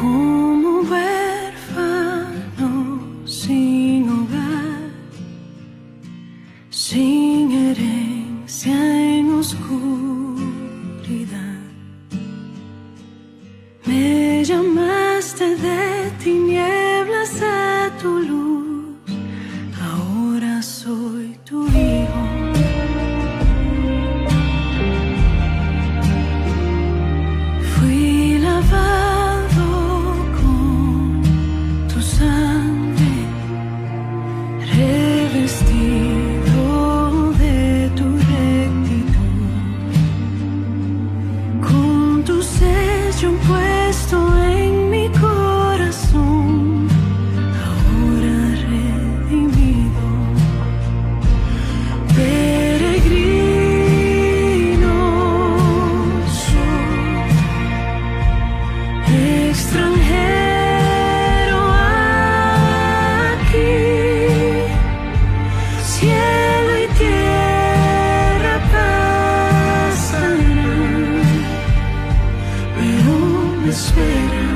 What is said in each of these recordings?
como huérfano sin hogar, sin herencia en oscuridad. Me llamaste de tinieblas a tu luz, ahora soy tu hijo. Fui lavado con tu sangre, revestido de tu rectitud, con tu sello puesto en mi corazón, ahora redimido. Peregrino soy, extranjero aquí, cielo y tierra pasarán, pero me espera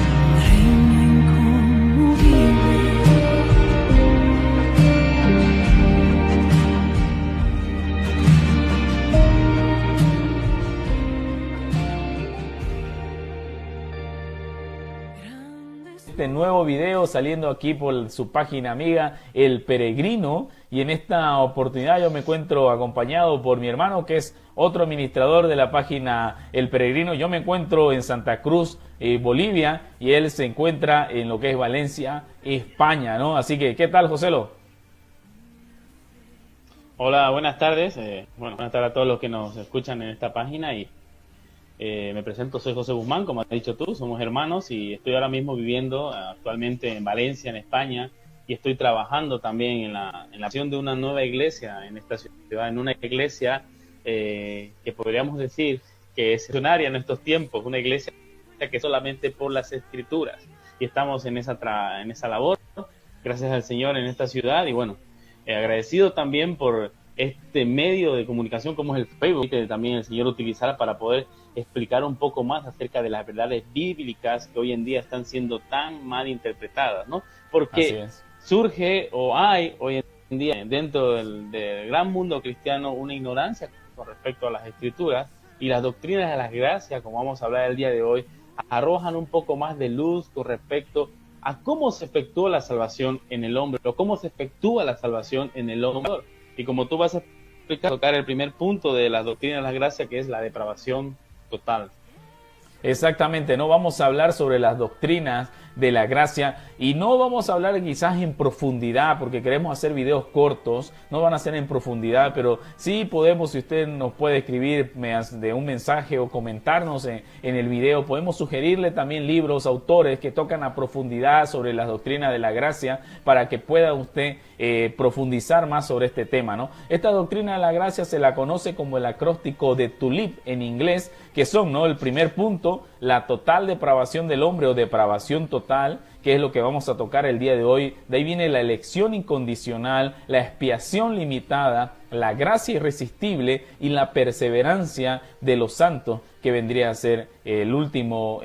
un reino inconmovible. Este nuevo video saliendo aquí por su página amiga El Peregrino, y en esta oportunidad yo me encuentro acompañado por mi hermano, que es otro administrador de la página El Peregrino. Yo me encuentro en Santa Cruz, Bolivia, y él se encuentra en lo que es Valencia, España, ¿no? Así que, ¿qué tal, Joselo? Hola, buenas tardes. Buenas tardes a todos los que nos escuchan en esta página. Y me presento, soy José Guzmán, como has dicho tú, somos hermanos y estoy ahora mismo viviendo actualmente en Valencia, en España, y estoy trabajando también en la acción de una nueva iglesia en esta ciudad, en una iglesia que podríamos decir que es excepcional en estos tiempos, una iglesia que solamente por las Escrituras, y estamos en esa labor, gracias al Señor, en esta ciudad. Y bueno, agradecido también por este medio de comunicación como es el Facebook, que también el Señor utilizará para poder explicar un poco más acerca de las verdades bíblicas que hoy en día están siendo tan mal interpretadas, ¿no? Porque surge o hay hoy en día dentro del gran mundo cristiano una ignorancia con respecto a las Escrituras, y las doctrinas de las gracias, como vamos a hablar el día de hoy, arrojan un poco más de luz con respecto a cómo se efectúa la salvación en el hombre, o cómo se efectúa la salvación en el hombre. Y como tú vas a explicar, tocar el primer punto de la doctrina de la gracia, que es la depravación total. Exactamente, no vamos a hablar sobre las doctrinas de la gracia, y no vamos a hablar quizás en profundidad, porque queremos hacer videos cortos, no van a ser en profundidad, pero sí podemos, si usted nos puede escribir de un mensaje o comentarnos en el video, podemos sugerirle también libros, autores que tocan a profundidad sobre las doctrinas de la gracia, para que pueda usted profundizar más sobre este tema, ¿no? Esta doctrina de la gracia se la conoce como el acróstico de TULIP en inglés, que son, ¿no?, el primer punto, la total depravación del hombre o depravación total, que es lo que vamos a tocar el día de hoy. De ahí viene la elección incondicional, la expiación limitada, la gracia irresistible y la perseverancia de los santos, que vendría a ser el último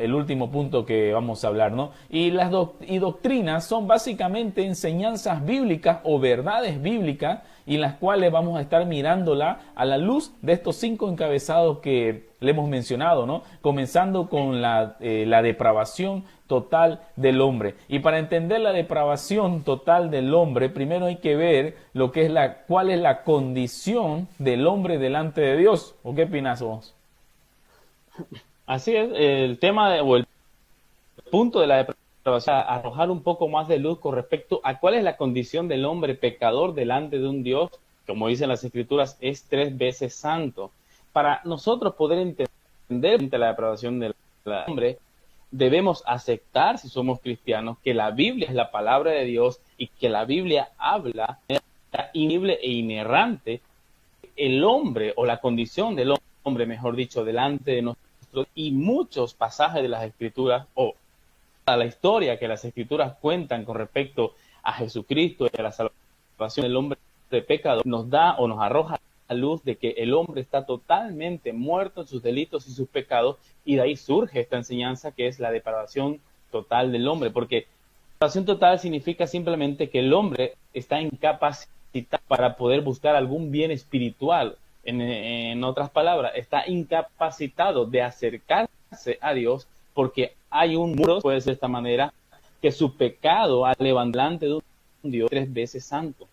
punto que vamos a hablar, ¿no? Y las doctrinas son básicamente enseñanzas bíblicas o verdades bíblicas, y las cuales vamos a estar mirándola a la luz de estos 5 encabezados que le hemos mencionado, ¿no? Comenzando con la depravación total del hombre. Y para entender la depravación total del hombre, primero hay que ver lo que es cuál es la condición del hombre delante de Dios. ¿O qué opinas vos? Así es, el tema o el punto de la depravación, arrojar un poco más de luz con respecto a cuál es la condición del hombre pecador delante de un Dios, como dicen las Escrituras, es 3 veces santo. Para nosotros poder entender la depravación del hombre, debemos aceptar, si somos cristianos, que la Biblia es la palabra de Dios y que la Biblia habla de manera infalible e inerrante el hombre, o la condición del hombre, mejor dicho, delante de nosotros, y muchos pasajes de las Escrituras, o a la historia que las Escrituras cuentan con respecto a Jesucristo y a la salvación del hombre pecador, nos da o nos arroja luz de que el hombre está totalmente muerto en sus delitos y sus pecados, y de ahí surge esta enseñanza que es la depravación total del hombre, porque depravación total significa simplemente que el hombre está incapacitado para poder buscar algún bien espiritual. En otras palabras, está incapacitado de acercarse a Dios porque hay un muro, puede ser de esta manera, que su pecado ha levantado delante de un Dios 3 veces santo.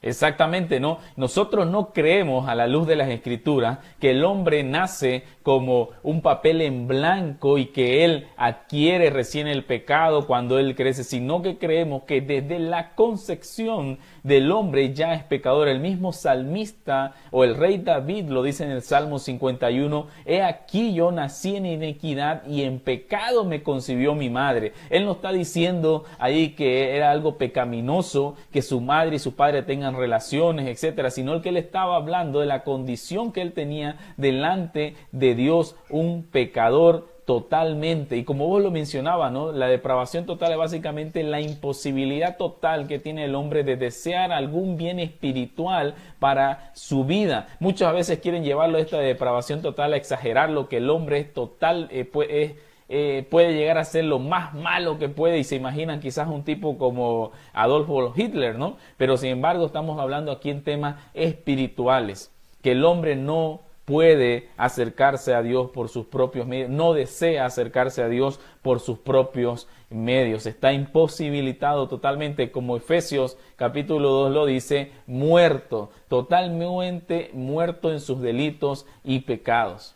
Exactamente, ¿no? Nosotros no creemos a la luz de las Escrituras que el hombre nace como un papel en blanco y que él adquiere recién el pecado cuando él crece, sino que creemos que desde la concepción del hombre ya es pecador. El mismo salmista o el rey David lo dice en el Salmo 51, he aquí yo nací en iniquidad y en pecado me concibió mi madre. Él no está diciendo ahí que era algo pecaminoso, que su madre y su padre tengan relaciones, etcétera, sino el que él estaba hablando de la condición que él tenía delante de Dios, un pecador totalmente. Y como vos lo mencionabas, ¿no? La depravación total es básicamente la imposibilidad total que tiene el hombre de desear algún bien espiritual para su vida. Muchas veces quieren llevarlo a esta depravación total a exagerar lo que el hombre es total, puede llegar a ser lo más malo que puede, y se imaginan quizás un tipo como Adolfo Hitler, ¿no? Pero sin embargo estamos hablando aquí en temas espirituales, que el hombre no puede acercarse a Dios por sus propios medios, no desea acercarse a Dios por sus propios medios, está imposibilitado totalmente, como Efesios capítulo 2 lo dice, muerto, totalmente muerto en sus delitos y pecados.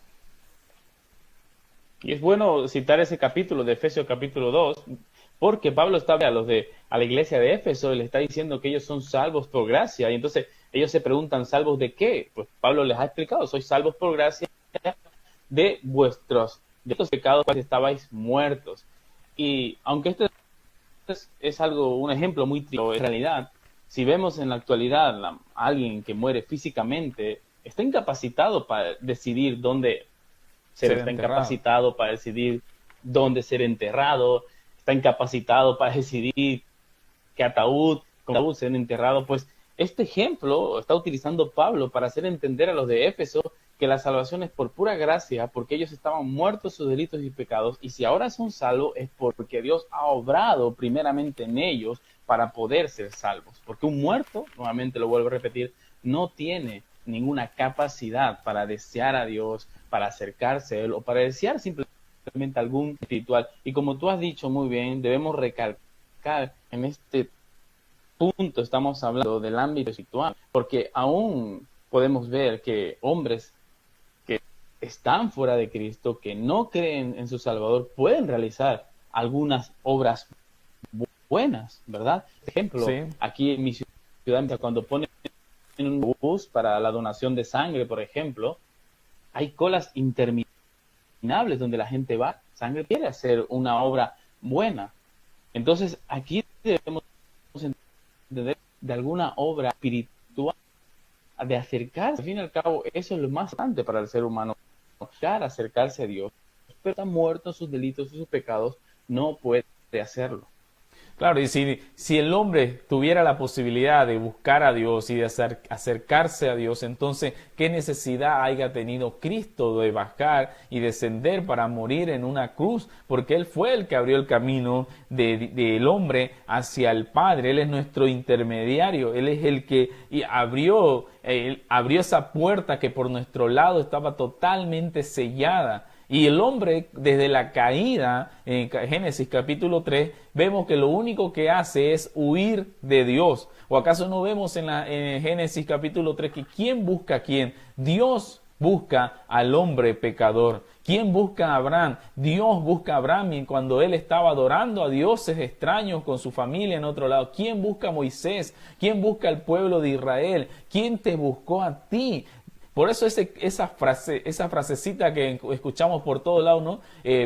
Y es bueno citar ese capítulo de Efesios capítulo 2, porque Pablo está a la iglesia de Éfeso y le está diciendo que ellos son salvos por gracia, y entonces ellos se preguntan, ¿salvos de qué? Pues Pablo les ha explicado, sois salvos por gracia de vuestros pecados, cuales estabais muertos. Y aunque este es un ejemplo muy triste, en realidad, si vemos en la actualidad a alguien que muere físicamente, está incapacitado para decidir dónde está incapacitado para decidir dónde ser enterrado, está incapacitado para decidir qué ataúd ser enterrado. Pues este ejemplo está utilizando Pablo para hacer entender a los de Éfeso que la salvación es por pura gracia, porque ellos estaban muertos sus delitos y pecados, y si ahora son salvos es porque Dios ha obrado primeramente en ellos para poder ser salvos. Porque un muerto, nuevamente lo vuelvo a repetir, no tiene ninguna capacidad para desear a Dios, para acercarse a Él o para desear simplemente algún espiritual. Y como tú has dicho muy bien, debemos recalcar en este punto, estamos hablando del ámbito espiritual, porque aún podemos ver que hombres que están fuera de Cristo, que no creen en su Salvador, pueden realizar algunas obras buenas, ¿verdad? Por ejemplo, sí, aquí en mi ciudad, cuando ponen un bus para la donación de sangre, por ejemplo, hay colas interminables donde la gente va, sangre, quiere hacer una obra buena. Entonces, aquí debemos entender de alguna obra espiritual, de acercarse. Al fin y al cabo, eso es lo más importante para el ser humano, acercarse a Dios. Pero está muerto en sus delitos y sus pecados, no puede hacerlo. Claro, y si el hombre tuviera la posibilidad de buscar a Dios y de acercarse a Dios, entonces, ¿qué necesidad haya tenido Cristo de bajar y descender para morir en una cruz? Porque Él fue el que abrió el camino del hombre hacia el Padre. Él es nuestro intermediario. Él es el que abrió esa puerta que por nuestro lado estaba totalmente sellada. Y el hombre, desde la caída, en Génesis capítulo 3, vemos que lo único que hace es huir de Dios. ¿O acaso no vemos en Génesis capítulo 3 que quién busca a quién? Dios busca al hombre pecador. ¿Quién busca a Abraham? Dios busca a Abraham, y cuando él estaba adorando a dioses extraños con su familia en otro lado. ¿Quién busca a Moisés? ¿Quién busca al pueblo de Israel? ¿Quién te buscó a ti? Por eso esa frasecita que escuchamos por todos lados, ¿no?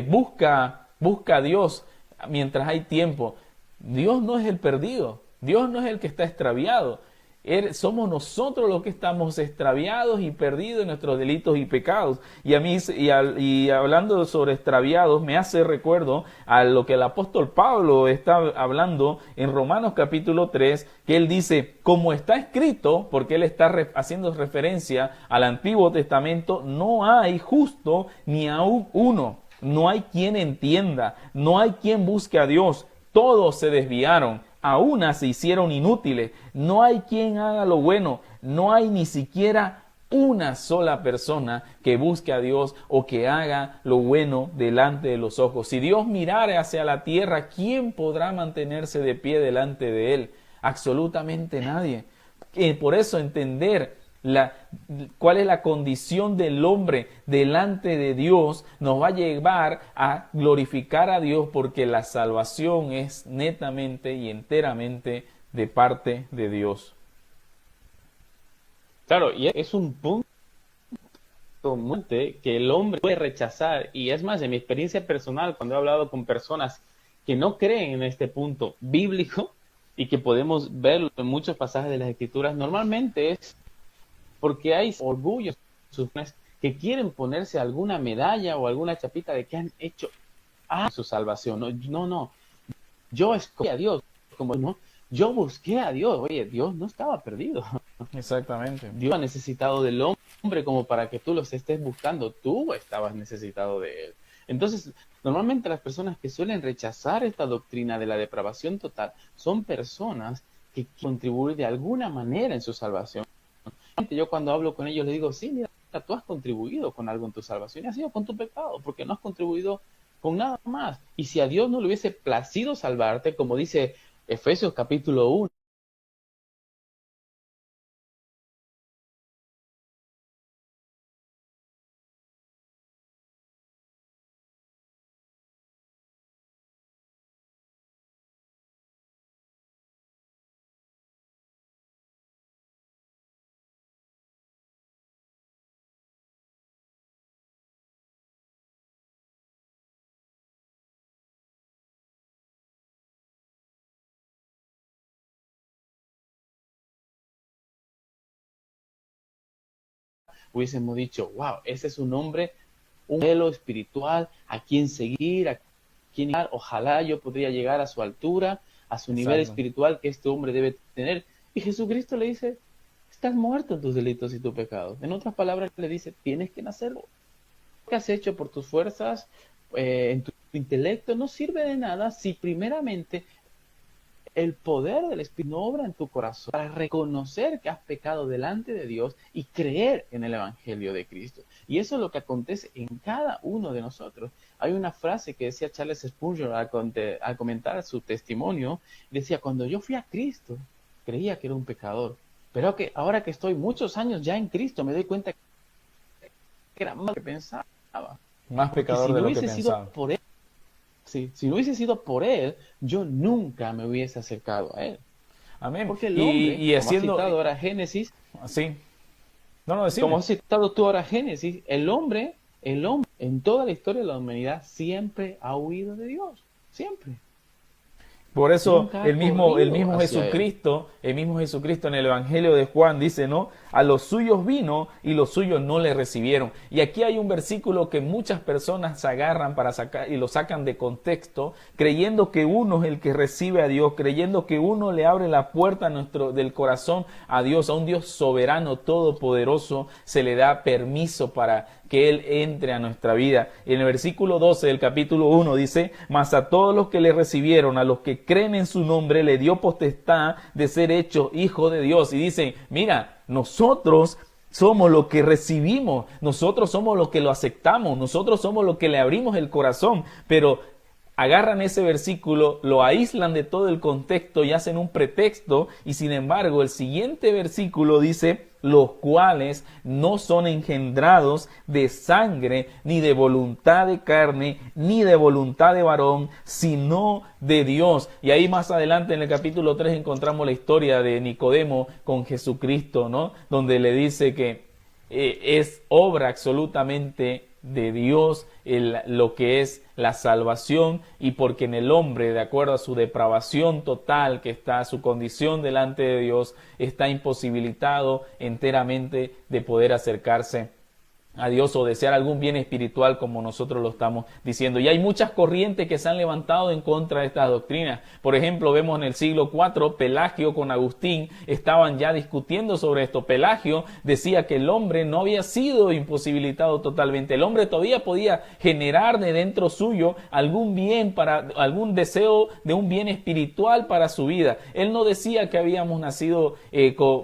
Busca a Dios mientras hay tiempo. Dios no es el perdido, Dios no es el que está extraviado. Somos nosotros los que estamos extraviados y perdidos en nuestros delitos y pecados. Y a mí, y hablando sobre extraviados, me hace recuerdo a lo que el apóstol Pablo está hablando en Romanos capítulo 3, que él dice, como está escrito, porque él está haciendo referencia al Antiguo Testamento, no hay justo ni aún uno, no hay quien entienda, no hay quien busque a Dios, todos se desviaron. A una se hicieron inútiles, no hay quien haga lo bueno, no hay ni siquiera una sola persona que busque a Dios o que haga lo bueno delante de los ojos. Si Dios mirare hacia la tierra, ¿quién podrá mantenerse de pie delante de Él? Absolutamente nadie. Por eso entender cuál es la condición del hombre delante de Dios nos va a llevar a glorificar a Dios, porque la salvación es netamente y enteramente de parte de Dios. Claro, y es un punto que el hombre puede rechazar, y es más, en mi experiencia personal, cuando he hablado con personas que no creen en este punto bíblico y que podemos verlo en muchos pasajes de las Escrituras, normalmente es porque hay orgullo que quieren ponerse alguna medalla o alguna chapita de que han hecho su salvación. No, yo escogí a Dios, como no, yo busqué a Dios. Oye, Dios no estaba perdido. Exactamente. Dios ha necesitado del hombre como para que tú los estés buscando. Tú estabas necesitado de Él. Entonces, normalmente las personas que suelen rechazar esta doctrina de la depravación total son personas que contribuyen de alguna manera en su salvación. Yo cuando hablo con ellos les digo, sí, mira, tú has contribuido con algo en tu salvación y ha sido con tu pecado, porque no has contribuido con nada más. Y si a Dios no le hubiese placido salvarte, como dice Efesios capítulo 1, hubiésemos dicho, wow, ese es un hombre, un modelo espiritual, a quien seguir, a quien llegar. Ojalá yo podría llegar a su altura, a su nivel espiritual que este hombre debe tener. Y Jesucristo le dice, estás muerto en tus delitos y tus pecados. En otras palabras, le dice, tienes que nacerlo. Lo que has hecho por tus fuerzas, en tu intelecto, no sirve de nada si primeramente el poder del Espíritu no obra en tu corazón para reconocer que has pecado delante de Dios y creer en el Evangelio de Cristo. Y eso es lo que acontece en cada uno de nosotros. Hay una frase que decía Charles Spurgeon al comentar su testimonio, decía, cuando yo fui a Cristo, creía que era un pecador, pero que ahora que estoy muchos años ya en Cristo, me doy cuenta que era más lo que pensaba. Más pecador si de no lo que hubiese sido pensaba. por Él, sí, si no hubiese sido por Él, yo nunca me hubiese acercado a Él. Amén. Porque el hombre, y como has haciendo citado ahora Génesis, sí. No, decime. como has citado tú ahora Génesis, el hombre en toda la historia de la humanidad siempre ha huido de Dios. Siempre. Por eso Nunca el ha mismo corrido hacia Jesucristo en el Evangelio de Juan dice, ¿no? A los suyos vino y los suyos no le recibieron. Y aquí hay un versículo que muchas personas se agarran para sacar y lo sacan de contexto, creyendo que uno es el que recibe a Dios, creyendo que uno le abre la puerta del corazón a Dios, a un Dios soberano, todopoderoso, se le da permiso para que Él entre a nuestra vida. En el versículo 12 del capítulo 1 dice, mas a todos los que le recibieron, a los que creen en su nombre, le dio potestad de ser hechos hijos de Dios. Y dice, mira, nosotros somos los que recibimos, nosotros somos los que lo aceptamos, nosotros somos los que le abrimos el corazón, pero agarran ese versículo, lo aíslan de todo el contexto y hacen un pretexto, y sin embargo el siguiente versículo dice, los cuales no son engendrados de sangre, ni de voluntad de carne, ni de voluntad de varón, sino de Dios. Y ahí más adelante en el capítulo 3 encontramos la historia de Nicodemo con Jesucristo, ¿no? Donde le dice que es obra absolutamente de Dios lo que es la salvación, y porque en el hombre, de acuerdo a su depravación total que está, su condición delante de Dios, está imposibilitado enteramente de poder acercarse a Dios o desear algún bien espiritual, como nosotros lo estamos diciendo. Y hay muchas corrientes que se han levantado en contra de estas doctrinas. Por ejemplo, vemos en el siglo IV, Pelagio con Agustín estaban ya discutiendo sobre esto. Pelagio decía que el hombre no había sido imposibilitado totalmente. El hombre todavía podía generar de dentro suyo algún bien, algún deseo de un bien espiritual para su vida. Él no decía que habíamos nacido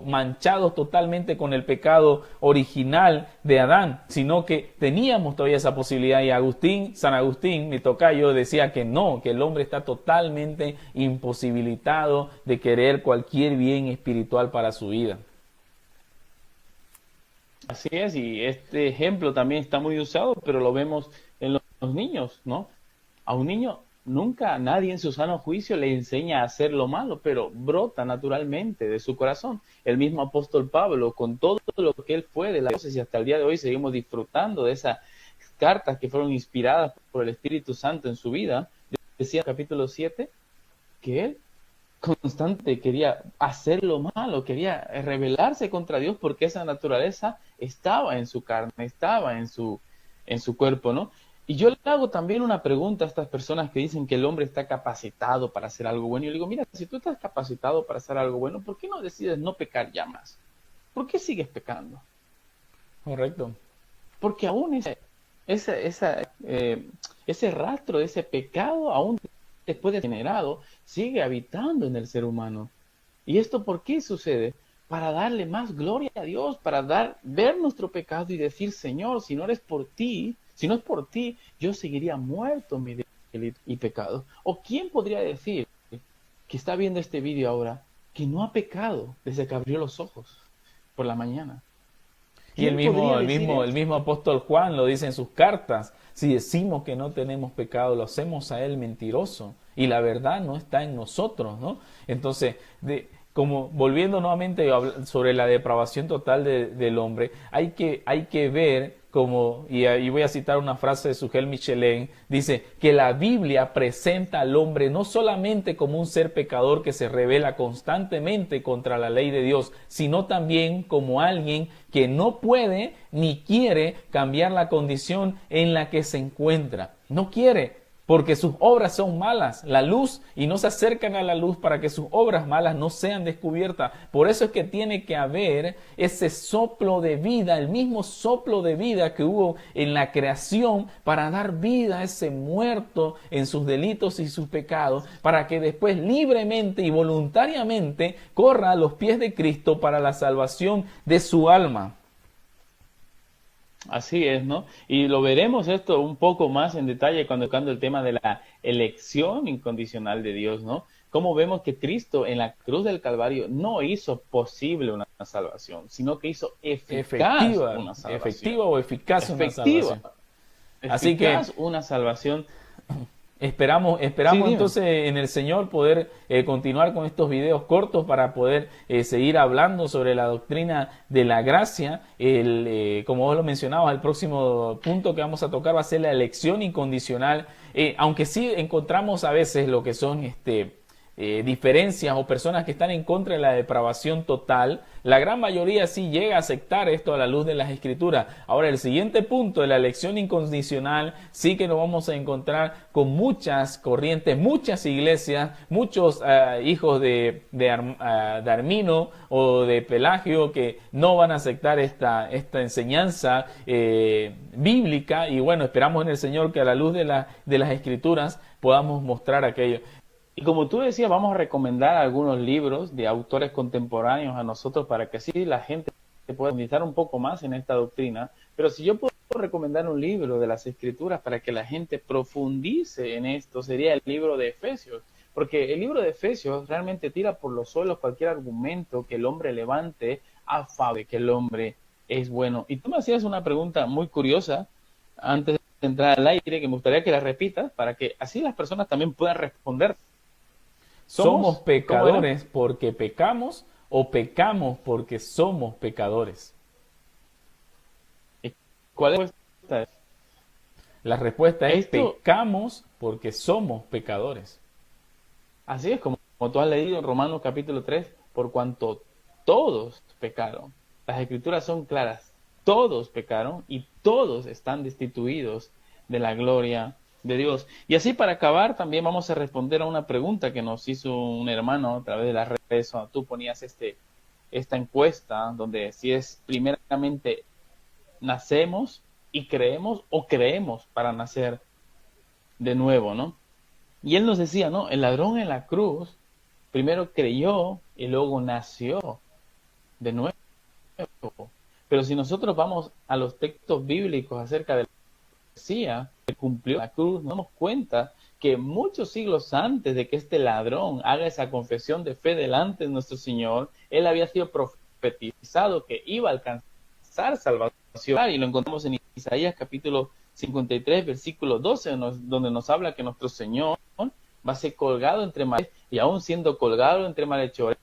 manchados totalmente con el pecado original de Adán, sino que teníamos todavía esa posibilidad. Y San Agustín, mi tocayo, decía que no, que el hombre está totalmente imposibilitado de querer cualquier bien espiritual para su vida. Así es, y este ejemplo también está muy usado, pero lo vemos en los niños, ¿no? A un niño nunca nadie en su sano juicio le enseña a hacer lo malo, pero brota naturalmente de su corazón. El mismo apóstol Pablo, con todo lo que él fue de las cosas, y hasta el día de hoy seguimos disfrutando de esas cartas que fueron inspiradas por el Espíritu Santo en su vida, decía en capítulo 7 que él constante quería hacer lo malo, quería rebelarse contra Dios, porque esa naturaleza estaba en su carne, estaba en su cuerpo, ¿no? Y yo le hago también una pregunta a estas personas que dicen que el hombre está capacitado para hacer algo bueno. Y yo le digo, mira, si tú estás capacitado para hacer algo bueno, ¿por qué no decides no pecar ya más? ¿Por qué sigues pecando? Correcto. Porque aún ese rastro de ese pecado, aún después de generado, sigue habitando en el ser humano. ¿Y esto por qué sucede? Para darle más gloria a Dios, para ver nuestro pecado y decir, Señor, si no es por ti, yo seguiría muerto en mi delito y pecado. ¿O quién podría decir que está viendo este vídeo ahora que no ha pecado desde que abrió los ojos por la mañana? Y el mismo apóstol Juan lo dice en sus cartas: si decimos que no tenemos pecado, lo hacemos a él mentiroso, y la verdad no está en nosotros, ¿no? Entonces, como volviendo nuevamente sobre la depravación total del hombre, hay que ver como, y ahí voy a citar una frase de Sugel Michelin, dice que la Biblia presenta al hombre no solamente como un ser pecador que se rebela constantemente contra la ley de Dios, sino también como alguien que no puede ni quiere cambiar la condición en la que se encuentra. No quiere, porque sus obras son malas, la luz, y no se acercan a la luz para que sus obras malas no sean descubiertas. Por eso es que tiene que haber ese soplo de vida, el mismo soplo de vida que hubo en la creación, para dar vida a ese muerto en sus delitos y sus pecados, para que después libremente y voluntariamente corra a los pies de Cristo para la salvación de su alma. Así es, ¿no? Y lo veremos esto un poco más en detalle cuando tocando el tema de la elección incondicional de Dios, ¿no? Cómo vemos que Cristo en la cruz del Calvario no hizo posible una salvación, sino que hizo efectiva una salvación. Efectiva o eficaz una salvación. Así que una salvación. Esperamos Sí, entonces en el Señor poder continuar con estos videos cortos para poder seguir hablando sobre la doctrina de la gracia. Como vos lo mencionabas, el próximo punto que vamos a tocar va a ser la elección incondicional. Aunque sí encontramos a veces lo que son diferencias o personas que están en contra de la depravación total, la gran mayoría sí llega a aceptar esto a la luz de las Escrituras. Ahora, el siguiente punto de la elección incondicional, sí que nos vamos a encontrar con muchas corrientes, muchas iglesias, muchos hijos de Armino o de Pelagio que no van a aceptar esta enseñanza bíblica. Y bueno, esperamos en el Señor que a la luz de las Escrituras podamos mostrar aquello. Y como tú decías, vamos a recomendar algunos libros de autores contemporáneos a nosotros para que así la gente pueda profundizar un poco más en esta doctrina. Pero si yo puedo recomendar un libro de las Escrituras para que la gente profundice en esto, sería el libro de Efesios. Porque el libro de Efesios realmente tira por los suelos cualquier argumento que el hombre levante a favor de que el hombre es bueno. Y tú me hacías una pregunta muy curiosa antes de entrar al aire, que me gustaría que la repitas para que así las personas también puedan responder. ¿Somos pecadores porque pecamos o pecamos porque somos pecadores? ¿Cuál es la respuesta? La respuesta es Esto- pecamos porque somos pecadores. Así es, como tú has leído en Romanos capítulo 3, por cuanto todos pecaron. Las escrituras son claras, todos pecaron y todos están destituidos de la gloria de Dios. Y así para acabar también vamos a responder a una pregunta que nos hizo un hermano a través de las redes. Tú ponías esta encuesta donde si es primeramente nacemos y creemos o creemos para nacer de nuevo, ¿no? Y él nos decía, ¿no? El ladrón en la cruz primero creyó y luego nació de nuevo. Pero si nosotros vamos a los textos bíblicos acerca de la profecía que cumplió la cruz, nos damos cuenta que muchos siglos antes de que este ladrón haga esa confesión de fe delante de nuestro Señor, él había sido profetizado que iba a alcanzar salvación. Y lo encontramos en Isaías capítulo 53, versículo 12, donde nos habla que nuestro Señor va a ser colgado entre malhechores y aún siendo colgado entre malhechores,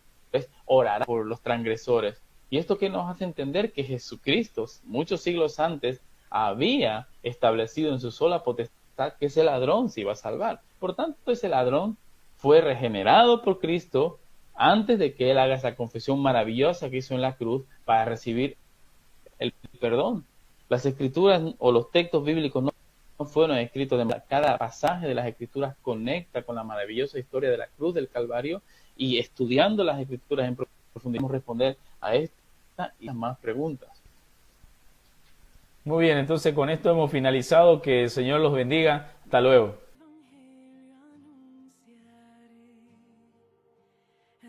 orará por los transgresores. Y esto que nos hace entender que Jesucristo, muchos siglos antes, había establecido en su sola potestad que ese ladrón se iba a salvar. Por tanto, ese ladrón fue regenerado por Cristo antes de que él haga esa confesión maravillosa que hizo en la cruz para recibir el perdón. Las escrituras o los textos bíblicos no fueron escritos de manera. Cada pasaje de las escrituras conecta con la maravillosa historia de la cruz del Calvario, y estudiando las escrituras en profundidad podemos responder a esta y las más preguntas. Muy bien, entonces con esto hemos finalizado. Que el Señor los bendiga. Hasta luego.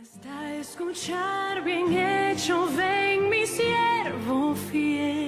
Hasta escuchar bien hecho, ven mi siervo fiel.